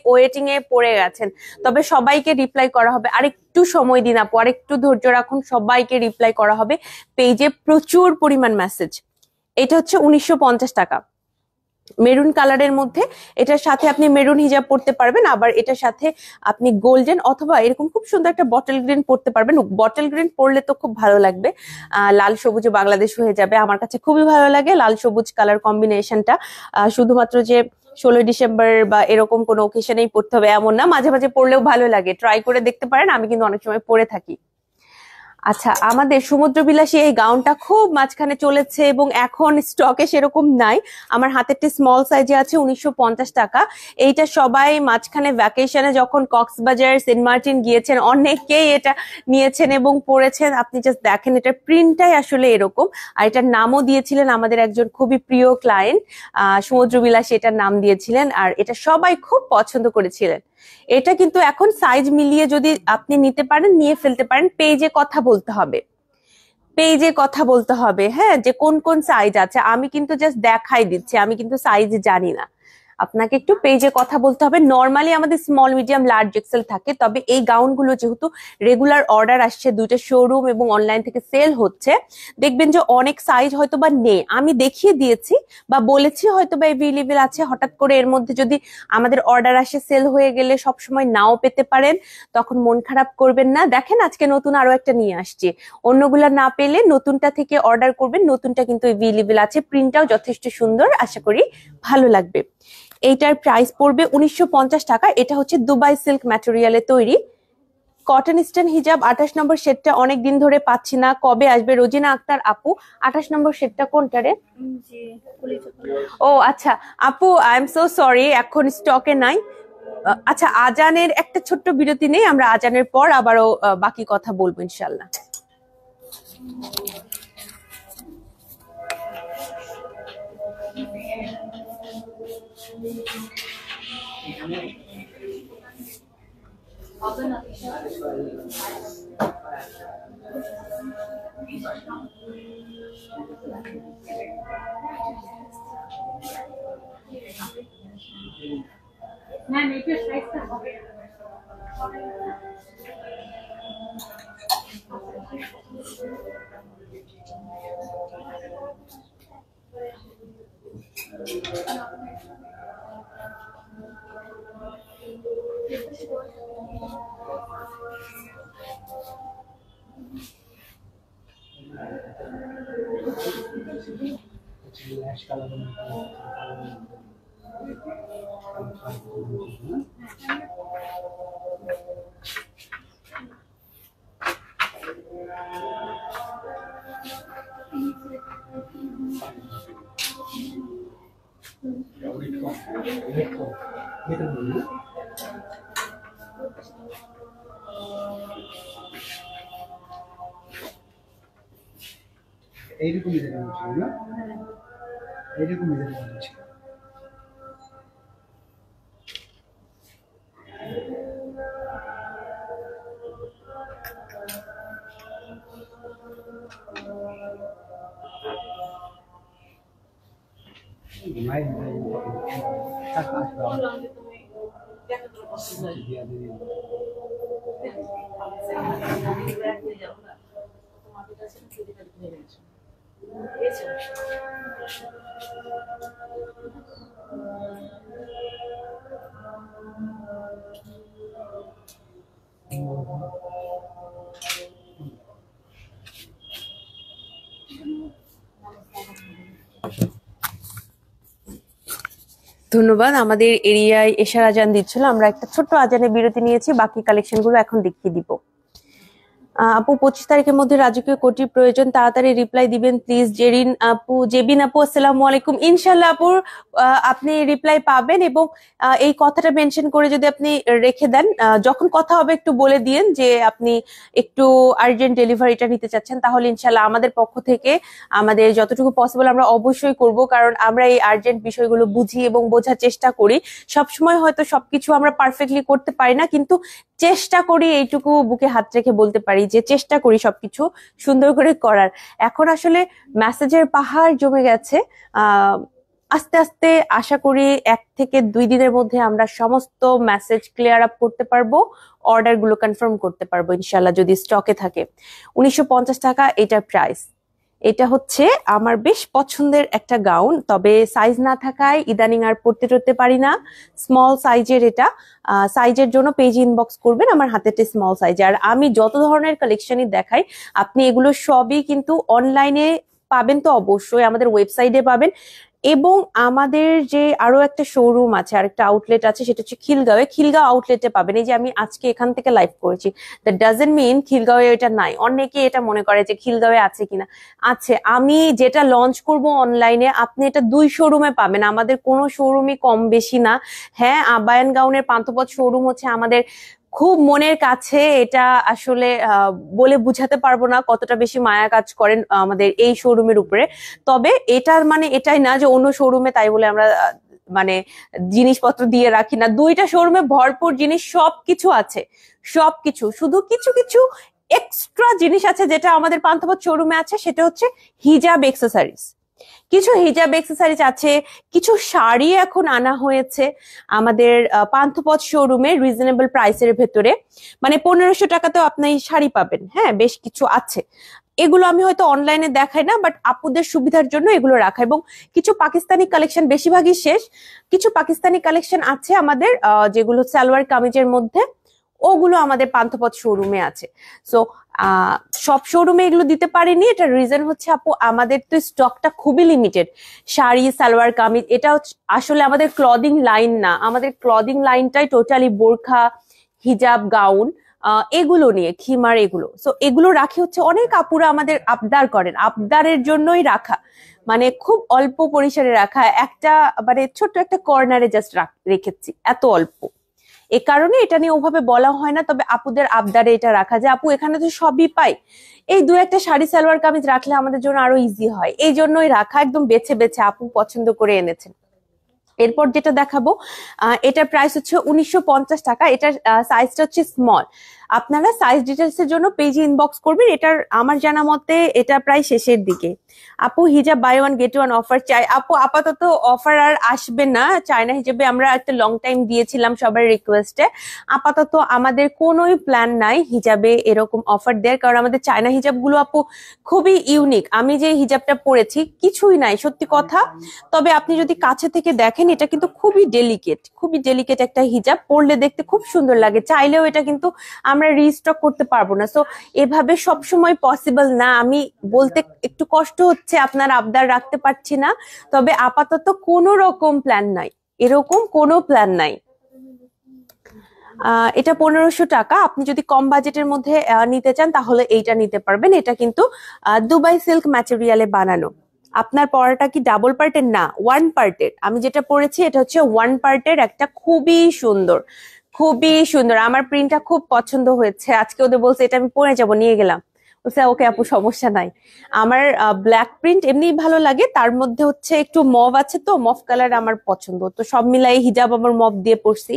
ওয়েটিং এ পড়ে গেছেন। তবে সবাইকে রিপ্লাই করা হবে, আরেকটু সময় দিন আপু, আরেকটু ধৈর্য রাখুন, সবাইকে রিপ্লাই করা হবে। পেজে প্রচুর পরিমাণ মেসেজ। এটা হচ্ছে 1950 টাকা মেরুন কালারের মধ্যে। এটার সাথে আপনি মেরুন হিজাব পরতে পারবেন, আবার এটার সাথে আপনি গোল্ডেন অথবা এরকম খুব সুন্দর একটা বটল গ্রিন পরতে পারবেন। বটল গ্রিন পরলে তো খুব ভালো লাগবে, লাল সবুজে বাংলাদেশ হয়ে যাবে। আমার কাছে খুবই ভালো লাগে লাল সবুজ কালার কম্বিনেশনটা। শুধুমাত্র যে 16 ডিসেম্বর বা এরকম কোনো ওকেশনেই পড়তে হবে এমন না, মাঝে মাঝে পড়লেও ভালো লাগে, ট্রাই করে দেখতে পারেন, আমি কিন্তু অনেক সময় পরে থাকি। আচ্ছা, আমাদের সমুদ্র বিলাসী এই গাউনটা খুব মাঝখানে চলেছে এবং এখন স্টকে সেরকম নাই। আমার হাতেরটি স্মল সাইজে আছে, 1950 টাকা। এইটা সবাই মাঝখানে ভ্যাকেশনে যখন কক্সবাজার সেন্ট মার্টিন গিয়েছেন অনেকেই এটা নিয়েছেন এবং পরেছেন। আপনি জাস্ট দেখেন, এটার প্রিন্টটাই আসলে এরকম। আর এটার নামও দিয়েছিলেন আমাদের একজন খুবই প্রিয় ক্লায়েন্ট, সমুদ্র বিলাসী এটার নাম দিয়েছিলেন, আর এটা সবাই খুব পছন্দ করেছিলেন। এটা কিন্তু এখন সাইজ মিলিয়ে যদি আপনি নিতে পারেন, নিয়ে ফেলতে পারেন। পেজে কথা বলতে হবে, পেজে কথা বলতে হবে, হ্যাঁ, যে কোন কোন সাইজ আছে। আমি কিন্তু জাস্ট দেখাই দিচ্ছি, আমি কিন্তু সাইজ জানি না। আপনাকে একটু পেজে কথা বলতে হবে। নর্মালি আমাদের স্মল, মিডিয়াম, লার্জ, এক্সেল থাকে, তবে এই গাউনগুলো যেহেতু রেগুলার অর্ডার আসছে, দুইটা শোরুম এবং অনলাইন থেকে সেল হচ্ছে, দেখবেন যে অনেক সাইজ হয়তো বা নেই। আমি দেখিয়ে দিয়েছি বা বলেছি হয়তো বা এভেলেবেল আছে, হঠাৎ করে এর মধ্যে যদি আমাদের অর্ডার আসে, সেল হয়ে গেলে সবসময় নাও পেতে পারেন, তখন মন খারাপ করবেন না। দেখেন, আজকে নতুন আরো একটা নিয়ে আসছি, অন্যগুলা না পেলে নতুনটা থেকে অর্ডার করবেন, নতুনটা কিন্তু এভেলেবেল আছে, প্রিন্টটাও যথেষ্ট সুন্দর, আশা করি ভালো লাগবে। এইটার প্রাইস পড়বে 1950 টাকা। এটা হচ্ছে দুবাই সিল্ক ম্যাটেরিয়ালে তৈরি, কটন স্ট্যান্ড হিজাব। 28 নম্বর সেটটা অনেকদিন ধরে পাচ্ছি না, কবে আসবে? রোজিনা আক্তার আপু, 28 নম্বর সেটটা কোনটা রে? ও আচ্ছা আপু, আই এম সো সরি, এখন স্টকে নাই। আচ্ছা, আজানের একটা ছোট্ট বিরতি নেই, আমরা আজানের পর আবারও বাকি কথা বলবো ইনশাল্লাহ। এইরকমই দেখা যাচ্ছিল না, এইরকমই দেখা যাচ্ছিল। ধন্যবাদ। আমাদের এরিয়ায় এশার আজান দিচ্ছিল, আমরা একটা ছোট্ট আজানের বিরতি নিয়েছি, বাকি কালেকশন গুলো এখন দেখিয়ে দিব। আপু 25 তারিখের মধ্যে রাজকীয় কোটির প্রয়োজন, তাড়াতাড়ি রিপ্লাই দিবেন প্লিজ। জেবিন আপু, আসসালামু আলাইকুম। ইনশাল্লাহ আপুর আপনি রিপ্লাই পাবেন, এবং এই কথাটা মেনশন করে যদি আপনি রেখে দেন, যখন কথা হবে একটু বলে দিয়েন যে আপনি একটু আর্জেন্ট ডেলিভারিটা নিতে চাচ্ছেন, তাহলে ইনশাল্লাহ আমাদের পক্ষ থেকে আমাদের যতটুকু পসিবল আমরা অবশ্যই করব, কারণ আমরা এই আর্জেন্ট বিষয়গুলো বুঝি এবং বোঝার চেষ্টা করি। সবসময় হয়তো সবকিছু আমরা পারফেক্টলি করতে পারি না, কিন্তু চেষ্টা করি, এইটুকু বুকে হাত রেখে বলতে পারি যে চেষ্টা করি সবকিছু সুন্দর করে করার। এখন আসলে মেসেজের পাহাড় জমে গেছে, আস্তে আস্তে আশা করি 1 থেকে 2 দিনের মধ্যে আমরা সমস্ত মেসেজ ক্লিয়ার আপ করতে পারবো, অর্ডার গুলো কনফার্ম করতে পারবো ইনশাল্লাহ, যদি স্টকে থাকে। 1950 টাকা এটার প্রাইস। এটা হচ্ছে আমার বেশ পছন্দের একটা গাউন, তবে সাইজ না থাকায় ইদানিং আর পড়তে টরতে পারি না। স্মল সাইজের এটা, সাইজের জন্য পেজ ইনবক্স করবেন, আমার হাতেতে স্মল সাইজ। আর আমি যত ধরনের কালেকশনই দেখাই, আপনি এগুলো সবই কিন্তু অনলাইনে পাবেন, তো অবশ্যই আমাদের ওয়েবসাইটে পাবেন। এবং আমাদের যে আরো একটা শোরুম আছে, আরেকটা আউটলেট আছে, সেটা হচ্ছে খিলগাঁওয়ে। খিলগাঁও আউটলেটে পাবেন। এই যে আমি আজকে এখান থেকে লাইভ করেছি, দ্যাট ডাজন্ট মিন খিলগাঁওয়ে এটা নাই। অনেকে এটা মনে করে যে খিলগাঁওয়ে আছে কিনা, আছে। আমি যেটা লঞ্চ করব অনলাইনে, আপনি এটা 2 শোরুমে পাবেন। আমাদের কোনো শোরুমই কম বেশি না। হ্যাঁ, আবায়ান গাউনের পান্থপথ শোরুম হচ্ছে আমাদের খুব মনের কাছে। এটা আসলে বলে বুঝাতে পারবো না কতটা বেশি মায়া কাজ করেন আমাদের এই শোরুমের উপরে। তবে এটার মানে এটাই না যে অন্য শোরুমে তাই বলে আমরা মানে জিনিসপত্র দিয়ে রাখি না। 2টা শোরুমে ভরপুর জিনিস, সবকিছু আছে, সবকিছু। শুধু কিছু কিছু এক্সট্রা জিনিস আছে যেটা আমাদের পান্থপথ শোরুমে আছে, সেটা হচ্ছে হিজাব এক্সেসরিজ। কিছু হিজাব এক্সেসরিজ আছে, কিছু শাড়ি এখন আনা হয়েছে আমাদের পান্থপথ শোরুমে রিজনেবল প্রাইসের ভেতরে। মানে 1500 টাকাতেও আপনি শাড়ি পাবেন। হ্যাঁ, বেশ কিছু আছে। এগুলো আমি হয়তো অনলাইনে দেখাই না, বাট আপুদের সুবিধার জন্য এগুলো রাখা। এবং কিছু পাকিস্তানি কালেকশন, বেশিরভাগই শেষ। কিছু পাকিস্তানি কালেকশন আছে আমাদের যেগুলো সালোয়ার কামিজের মধ্যে, ওগুলো আমাদের পান্থপথ শোরুমে আছে। সো সব শোরুমে এগুলো দিতে পারিনি। এটার রিজন হচ্ছে আপু আমাদের তো স্টকটা খুবই লিমিটেড। শাড়ি, সালোয়ার কামিজ, এটা আসলে আমাদের ক্লদিং লাইন না। আমাদের ক্লদিং লাইনটাই টোটালি বোরখা, হিজাব, গাউন, এগুলো নিয়ে, খিমার, এগুলো। সো এগুলো রাখি হচ্ছে অনেক আপুরা আমাদের আবদার করেন, আবদারের জন্যই রাখা। মানে খুব অল্প পরিসরে রাখা, একটা মানে ছোট্ট একটা কর্নারে জাস্ট রেখেছি, এত অল্প। এ কারণে এটা নিয়ে ওভাবে বলা হয় না। তবে আপুদের আবদারে এটা রাখা, যে আপু এখানে তো সবই পাই, এই 2-1টা শাড়ি, সালোয়ার কামিজ রাখলে আমাদের জন্য আরো ইজি হয়। এই জন্যই রাখা, একদম বেছে বেছে আপু পছন্দ করে এনেছেন। এরপর যেটা দেখাবো, এটার প্রাইস হচ্ছে 1950 টাকা। এটার সাইজটা হচ্ছে স্মল। আপনারা সাইজ ডিটেলস এর জন্য পেজে ইনবক্স করবেন। এটার আমার জানা মতে এটা প্রায় শেষের দিকে। আপু হিজাব বাই 1 গেট 1 অফার চাই। আপু আপাতত অফার আর আসবে না। চায়না হিজাবে আমরা একটা লং টাইম দিয়েছিলাম সবার রিকোয়েস্টে। আপাতত আমাদের কোনোই প্ল্যান নাই হিজাবে এরকম অফার দেওয়ার, কারণ আমাদের চায়না হিজাবগুলো আপু খুবই ইউনিক। আমি যে হিজাবটা পরেছি কিছুই নাই, সত্যি কথা। তবে আপনি যদি কাছে থেকে দেখেন, এটা কিন্তু খুবই ডেলিকেট, খুবই ডেলিকেট একটা হিজাব। পরলে দেখতে খুব সুন্দর লাগে। চাইলেও এটা কিন্তু আমরা রিস্টক করতে পারবো না। সো এভাবে সব সময় পসিবল না। আমি বলতে একটু কষ্ট হচ্ছে, আপনার আবদার রাখতে পারছি না। তবে আপাতত কোনো রকম প্ল্যান নাই, এরকম কোনো প্ল্যান নাই। এটা 1500 টাকা। আপনি যদি কম বাজেটের মধ্যে নিতে চান তাহলে এইটা নিতে পারবেন। এটা কিন্তু দুবাই সিল্ক ম্যাটেরিয়ালে বানানো। আপনার পরাটা কি ডাবল পার্টের? না, 1 পার্টের। আমি যেটা পরেছি এটা হচ্ছে 1 পার্টের, একটা খুবই সুন্দর, খুবই সুন্দর। আমার প্রিন্টটা খুব পছন্দ হয়েছে। আজকে ওদের বলছে এটা আমি পরে যাব, নিয়ে গেলাম। বলছে ওকে আপু সমস্যা নাই। আমার ব্ল্যাক প্রিন্ট এমনি ভালো লাগে, তার মধ্যে হচ্ছে একটু মভ আছে, তো মভ কালার আমার পছন্দ। তো সব মিলাই হিজাব আমার মভ দিয়ে পরছি,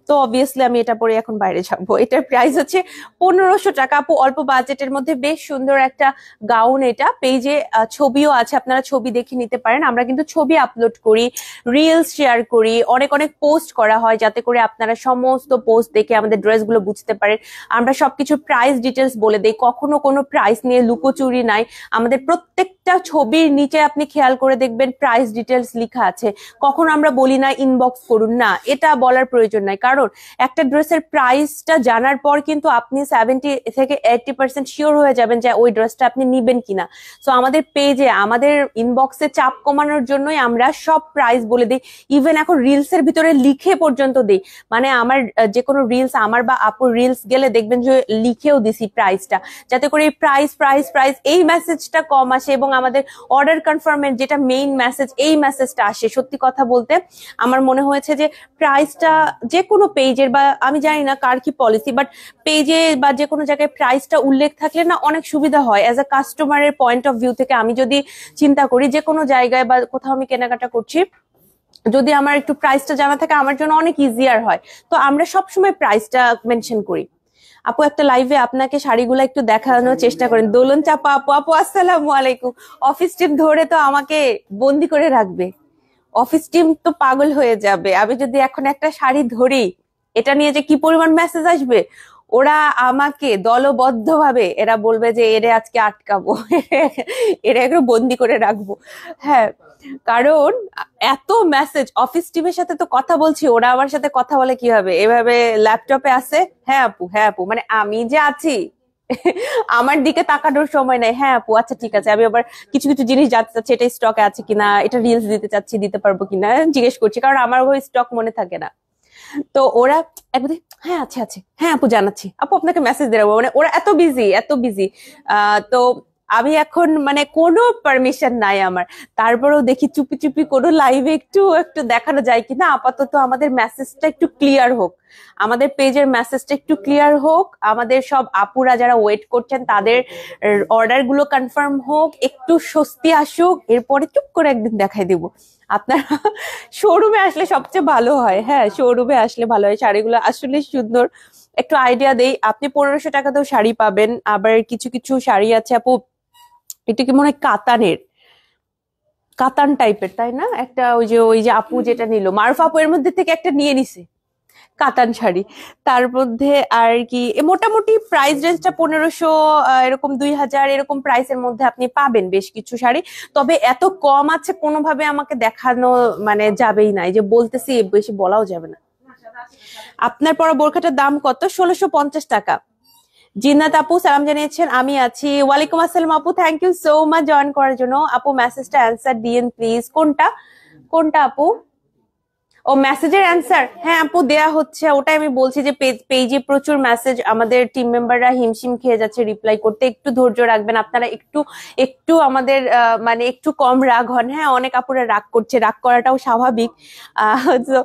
তো অবভিয়াসলি আমি এটা পরে এখন বাইরে যাবো। এটার প্রাইস হচ্ছে 1500 টাকা। আপু অল্প বাজেটের মধ্যে বেশ সুন্দর একটা গাউন। এটা পেজে ছবিও আছে, আপনারা ছবি দেখে নিতে পারেন। আমরা কিন্তু ছবি আপলোড করি, রিলস শেয়ার করি, অনেক অনেক পোস্ট করা হয়, যাতে করে আপনারা সমস্ত পোস্ট দেখে আমাদের ড্রেসগুলো বুঝতে পারেন। আমরা সবকিছু প্রাইস ডিটেলস বলে দেই, কখনো কোনো প্রাইস নিয়ে লুকোচুরি নাই। আমাদের প্রত্যেকটা ছবির নিচে আপনি খেয়াল করে দেখবেন প্রাইস ডিটেলস লেখা আছে। কখনো আমরা বলি না ইনবক্স করুন, না, এটা বলার প্রয়োজন নাই। কারণ একটা ড্রেসের প্রাইসটা জানার পর কিন্তু আপনি 70 থেকে 80% শিওর হয়ে যাবেন যে ওই ড্রেসটা আপনি নিবেন কিনা। সো আমাদের পেজে, আমাদের ইনবক্সে চাপ কমানোর জন্যই আমরা সব প্রাইস বলে দিই। ইভেন এখন রিলস এর ভিতরে লিখে পর্যন্ত দিই। মানে আমার যে কোনো রিলস, আমার বা আপুর রিলস গেলে দেখবেন যে লিখেও দিছি প্রাইসটা, যাতে করে প্রাইস প্রাইস প্রাইস এই মেসেজটা কম আসে এবং আমাদের অর্ডার কনফার্মের যেটা মেইন মেসেজ, এই মেসেজটা আসে। সত্যি কথা বলতে আমার মনে হয়েছে যে প্রাইসটা যে কোনো পেজের, বা আমি জানি না কার কি পলিসি, বাট পেজে বা যে কোনো জায়গায় প্রাইসটা উল্লেখ থাকলে না অনেক সুবিধা হয়। অ্যাজ আ কাস্টমারের পয়েন্ট অফ ভিউ থেকে আমি যদি চিন্তা করি, যে কোনো জায়গায় বা কোথাও আমি কেনাকাটা করছি, যদি আমার একটু প্রাইসটা জানা থাকে আমার জন্য অনেক ইজিয়ার হয়। তো আমরা সবসময় প্রাইসটা মেনশন করি। আপু একটা লাইভে আপনাকে শাড়িগুলো একটু দেখানোর চেষ্টা করেন। দোলন চাপা আপু, আপু আসসালামু আলাইকুম। অফিস টিম ধরে তো আমাকে বন্দি করে রাখবে, অফিস টিম তো পাগল হয়ে যাবে। আমি যদি এখন একটা শাড়ি ধরি, এটা নিয়ে যে কি পরিমাণ মেসেজ আসবে, ওরা আমাকে দলবদ্ধ ভাবে এরা বলবে যে এরে আজকে আটকাবো, এরা একটু বন্দি করে রাখবো। হ্যাঁ, কারণ এত মেসেজ। অফিস টিমের সাথে তো কথা বলছি, ওরা আমার সাথে কথা বলে কিভাবে, এভাবে ল্যাপটপে আছে। হ্যাঁ আপু, হ্যাঁ আপু, মানে আমি যে আছি আমার দিকে তাকানোর সময় নাই। হ্যাঁ আপু, আচ্ছা ঠিক আছে, আমি আবার কিছু কিছু জিনিস জানতে চাচ্ছি, এটা স্টকে আছে কিনা, এটা রিলস দিতে চাচ্ছি, দিতে পারবো কিনা জিজ্ঞেস করছি, কারণ আমার ওই স্টক মনে থাকে না। তো ওরা একবার হ্যাঁ আছে আছে, হ্যাঁ আপু জানাচ্ছি, আপু আপনাকে মেসেজ দেবো, মানে ওরা এত বিজি এত বিজি। তো আমি এখন মানে কোনো পারমিশন নাই আমার, তারপরেও দেখি চুপি চুপি কোনো লাইভে একটু একটু দেখানো যায় কিনা। আপাতত আমাদের মেসেজটা একটু ক্লিয়ার হোক, আমাদের পেজের মেসেজটা একটু ক্লিয়ার হোক, আমাদের সব আপুরা যারা ওয়েট করছেন তাদের অর্ডার গুলো কনফার্ম হোক, একটু স্বস্তি আসুক, এরপরে চুপ করে একদিন দেখাই দিব। আপনার শোরুমে আসলে সবচেয়ে ভালো হয়। হ্যাঁ শোরুমে আসলে ভালো হয়, শাড়িগুলো আসলে সুন্দর। একটু আইডিয়া দেই, আপনি 1500 টাকাতেও শাড়ি পাবেন, আবার কিছু কিছু শাড়ি আছে আপু এটা কি মনে হয় কাতানের, কাতান টাইপের তাই না, একটা ওই যে আপু যেটা নিল মারুফ আপু, এর মধ্যে থেকে একটা নিয়ে নিছে কাতান শাড়ি। তার মধ্যে আর কি মোটামুটি প্রাইস রেঞ্জটা 1500 এরকম 2000 এরকম প্রাইসের মধ্যে আপনি পাবেন বেশ কিছু শাড়ি। তবে এত কম আছে কোনোভাবে আমাকে দেখানো মানে যাবেই না, এই যে বলতেছি বেশি বলাও যাবে না। আপনার পরা বোরখাটার দাম কত? 1650 টাকা। জিন্নাত আপু সালাম জানিয়েছেন, আমি আছি। ওয়ালাইকুম আসসালাম আপু, thank you so much join করার জন্য। আপু মেসেজটা অ্যান্সার দিয়েন প্লিজ। কোনটা কোনটা আপু? ও মেসেজের অ্যান্সার, হ্যাঁ আপু দেয়া হচ্ছে, ওটাই আমি বলছি যে পেজে প্রচুর মেসেজ, আমাদের টিম মেম্বাররা হিমশিম খেয়ে যাচ্ছে রিপ্লাই করতে, একটু ধৈর্য রাখবেন আপনারা, একটু একটু আমাদের মানে একটু কম রাগ হন। হ্যাঁ অনেক আপুরা রাগ করছে, রাগ করাটাও স্বাভাবিক। তো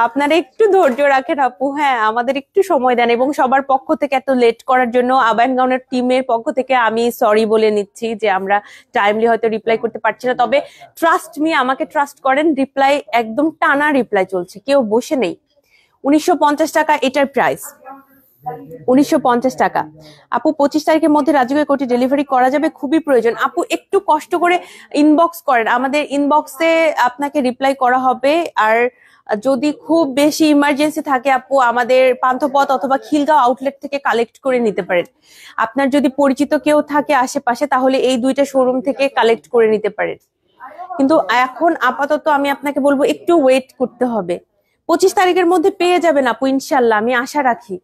আপনারা একটু ধৈর্য রাখেন আপু, হ্যাঁ আমাদের একটু সময় দেন, এবং সবার পক্ষ থেকে এত লেট করার জন্য আবাহন গাউনের টিমের পক্ষ থেকে আমি সরি বলে নিচ্ছি যে আমরা টাইমলি হয়তো রিপ্লাই করতে পারছি না। তবে ট্রাস্ট মি, আমাকে ট্রাস্ট করেন, রিপ্লাই একদম টানা রিপ্লাই চলছে, কেউ বসে নেই। 1950 টাকা এটার প্রাইস, 1950 টাকা। আপু 25 তারিখের মধ্যে রাজুকের কোটি ডেলিভারি করা যাবে, খুবই প্রয়োজন। আপু একটু কষ্ট করে ইনবক্স করেন, আমাদের ইনবক্সে আপনাকে রিপ্লাই করা হবে। আর যদি খুব বেশি ইমার্জেন্সি থাকে আপু আমাদের পান্থপথ অথবা খিলগাঁও আউটলেট থেকে কালেক্ট করে নিতে পারেন। আপনার যদি পরিচিত কেউ থাকে আশেপাশে তাহলে এই দুইটা শোরুম থেকে কালেক্ট করে নিতে পারেন। কিন্তু এখন আপাতত আমি আপনাকে বলবো একটু ওয়েট করতে হবে, 25 তারিখের মধ্যে পেয়ে যাবেন আপু ইনশাল্লাহ, আমি আশা রাখি।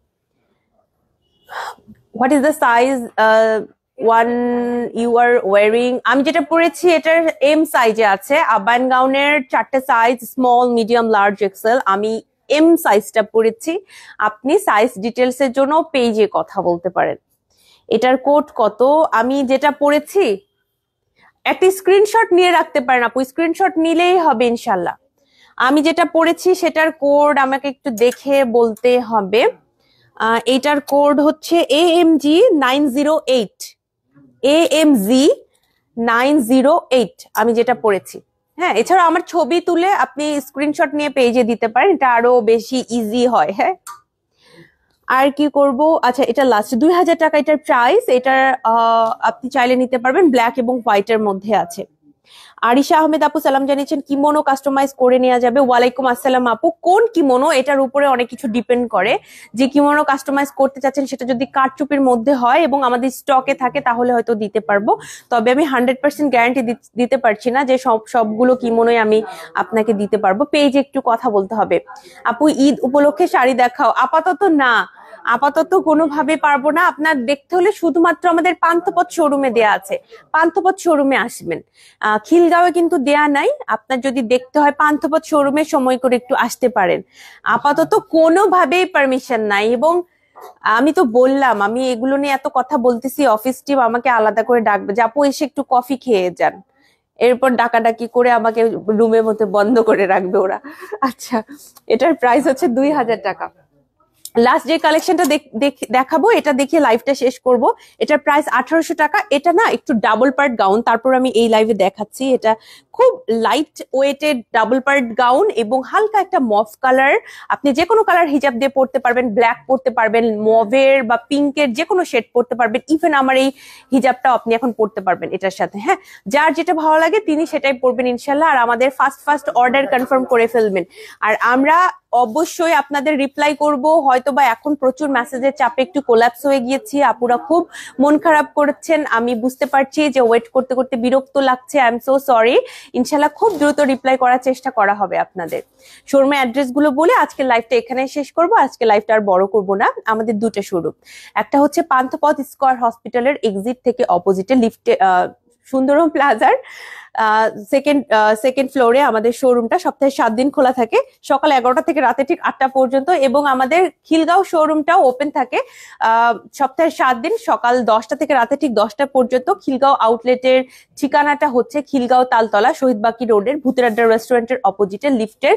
What is the size one you are wearing? আমি যেটা পরেছি এটার এম সাইজে আছে, আবাহন গাউনের 4টে সাইজ, স্মল মিডিয়াম লার্জ এক্সেল, আমি এম সাইজটা পরেছি। আপনি সাইজ ডিটেলস এর জন্য পেজে কথা বলতে পারেন। এটার কোড কত? আমি যেটা পরেছি একটা স্ক্রিনশট নিয়ে রাখতে পারেন আপু, স্ক্রিনশট নিলেই হবে ইনশাল্লাহ। আমি যেটা পড়েছি সেটার কোড আমাকে একটু দেখে বলতে হবে। এটার কোড হচ্ছে AMG 908, AMG 908 আমি যেটা পড়েছি। হ্যাঁ এছাড়া আমার ছবি তুলে আপনি স্ক্রিনশট নিয়ে পেজে দিতে পারেন, এটা আরো বেশি ইজি হয়। হ্যাঁ আর কি করব, আচ্ছা এটা লাস্ট 2000 টাকা এটার প্রাইস। এটার আপনি চাইলে নিতে পারবেন, ব্ল্যাক এবং হোয়াইটের মধ্যে আছে। আরিশা আহমেদ আপু সালাম জানিয়েছেন, কিমোনো কাস্টমাইজ করে নেওয়া যাবে। ওয়ালাইকুম আসসালাম আপু, কোন কিমোনো এটার উপরে অনেক কিছু ডিপেন্ড করে। যে কিমোনো কাস্টমাইজ করতে চাচ্ছেন সেটা যদি কারচুপির মধ্যে হয় এবং আমাদের স্টকে থাকে তাহলে হয়তো দিতে পারবো, তবে আমি 100% গ্যারান্টি দিতে পারছি না যে সবগুলো কিমোনোই আমি আপনাকে দিতে পারবো। পেজে একটু কথা বলতে হবে। আপু ঈদ উপলক্ষে শাড়ি দেখাও, আপাতত না, আপাতত কোনোভাবে পারবো না। আপনার দেখতে হলে শুধুমাত্র আমাদের পান্থপথ শোরুমে দেয়া আছে, পান্থপথ শোরুমে আসবেন। খিলগাঁওয়ে কিন্তু দেয়া নাই, আপনার যদি দেখতে হয় পান্থপথ শোরুমে সময় করে একটু আসতে পারেন। আপাতত কোনোভাবেই পারমিশন নাই। এবং আমি তো বললাম আমি এগুলো নিয়ে এত কথা বলতেছি, অফিস টিম আমাকে আলাদা করে ডাকবে যে আপু এসে একটু কফি খেয়ে যান, এরপর ডাকাডাকি করে আমাকে রুমের মধ্যে বন্ধ করে রাখবে ওরা। আচ্ছা এটার প্রাইস হচ্ছে 2000 টাকা। লাস্ট যে কালেকশনটা দেখাবো এটা দেখিয়ে লাইভটা শেষ করব। এটার প্রাইস 1800 টাকা। এটা না একটু ডাবল পার্ট গাউন, তারপর আমি এই লাইভে দেখাচ্ছি। এটা খুব light weighted double part gown এবং হালকা একটা মফ কালার, আপনি যে কোনো কালার হিজাব দিয়ে পড়তে পারবেন, ব্ল্যাক পড়তে পারবেন, মভের বা পিঙ্কের যে কোনো শেড পড়তে পারবেন। ইভেন আমার এই হিজাবটাও আপনি এখন পড়তে পারবেন এটার সাথে। হ্যাঁ যার যেটা ভালো লাগে তিনি সেটাই পড়বেন ইনশাল্লাহ। আর আমাদের ফার্স্ট অর্ডার কনফার্ম করে ফেলবেন। আর আমরা অবশ্যই আপনাদের রিপ্লাই করব। হয়তো বা এখন প্রচুর মেসেজের চাপে একটু কোল্যাপস হয়ে গিয়েছি, আপুরা খুব মন খারাপ করছেন, আমি বুঝতে পারছি যে ওয়েট করতে করতে বিরক্ত লাগছে। I am so sorry. ইনশাল্লাহ খুব দ্রুত রিপ্লাই করার চেষ্টা করা হবে আপনাদের। শোরুমের অ্যাড্রেস গুলো বলে আজকে লাইভটা এখানে শেষ করব। আজকে লাইভটা আর বড় করব না। আমাদের দুটো শোরুম, একটা হচ্ছে পান্থপথ স্কয়ার হসপিটালের এক্সিট থেকে অপোজিটে লিফটে সুন্দরম প্লাজার সেকেন্ড ফ্লোরে আমাদের শোরুমটা সপ্তাহে 7 দিন খোলা থাকে, সকাল 11টা থেকে রাতে ঠিক 8টা পর্যন্ত। এবং আমাদের খিলগাঁও শোরুমটাও ওপেন থাকে সপ্তাহে 7 দিন, সকাল 10টা থেকে রাতে ঠিক 10টা পর্যন্ত। খিলগাঁও আউটলেটের ঠিকানাটা হচ্ছে খিলগাঁও তালতলা শহীদবাকি রোডের ভূতের আড্ডা রেস্টুরেন্টের অপোজিটে লিফটের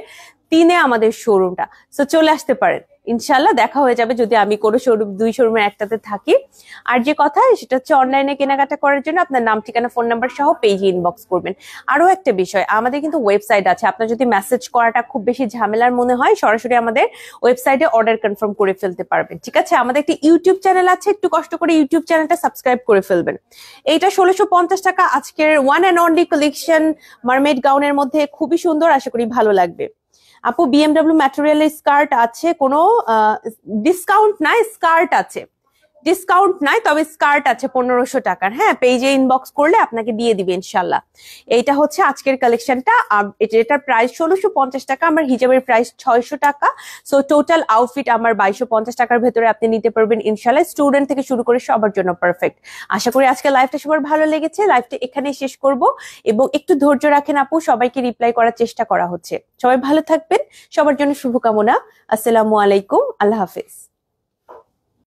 3-এ আমাদের শোরুমটা। সো চলে আসতে পারেন, ইনশাল্লাহ দেখা হয়ে যাবে যদি আমি কোনো শোরুম, 2 শোরুমের একটাতে থাকি। আর যে কথা সেটা হচ্ছে অনলাইনে কেনাকাটা করার জন্য আপনার নাম, ঠিকানা, ফোন নাম্বার সহ পেজে ইনবক্স করবেন। আরো একটা বিষয়, আমাদের কিন্তু ওয়েবসাইট আছে। আপনার যদি মেসেজ করাটা খুব বেশি ঝামেলার মনে হয়, সরাসরি আমাদের ওয়েবসাইটে অর্ডার কনফার্ম করে ফেলতে পারবেন। ঠিক আছে, আমাদের একটা ইউটিউব চ্যানেল আছে, একটু কষ্ট করে ইউটিউব চ্যানেলটা সাবস্ক্রাইব করে ফেলবেন। এইটা 1650 টাকা আজকের one and only collection mermaid গাউনের মধ্যে, খুবই সুন্দর, আশা করি ভালো লাগবে। আপু বিএমডব্লিউ ম্যাটেরিয়ালের স্কার্ট আছে, কোনো ডিসকাউন্ট নাই, স্কার্ট আছে, ডিসকাউন্ট নাই, তবে স্কার্ট আছে 1500 টাকার। হ্যাঁ, পেজে ইনবক্স করলে আপনাকে দিয়ে দিবে ইনশাল্লাহ। এইটা হচ্ছে আজকের কালেকশনটা। এটার প্রাইস 1650 টাকা, আমার হিজাবের প্রাইস 600 টাকা। সো টোটাল আউটফিট আমার 2250 টাকার ভেতরে আপনি নিতে পারবেন ইনশাল্লাহ। স্টুডেন্ট থেকে শুরু করে সবার জন্য পারফেক্ট। আশা করি আজকে লাইভটা সবার ভালো লেগেছে। লাইভটা এখানেই শেষ করব, এবং একটু ধৈর্য রাখেন আপু, সবাইকে রিপ্লাই করার চেষ্টা করা হচ্ছে। সবাই ভালো থাকবেন, সবার জন্য শুভকামনা। আসসালামু আলাইকুম, আল্লাহ হাফেজ।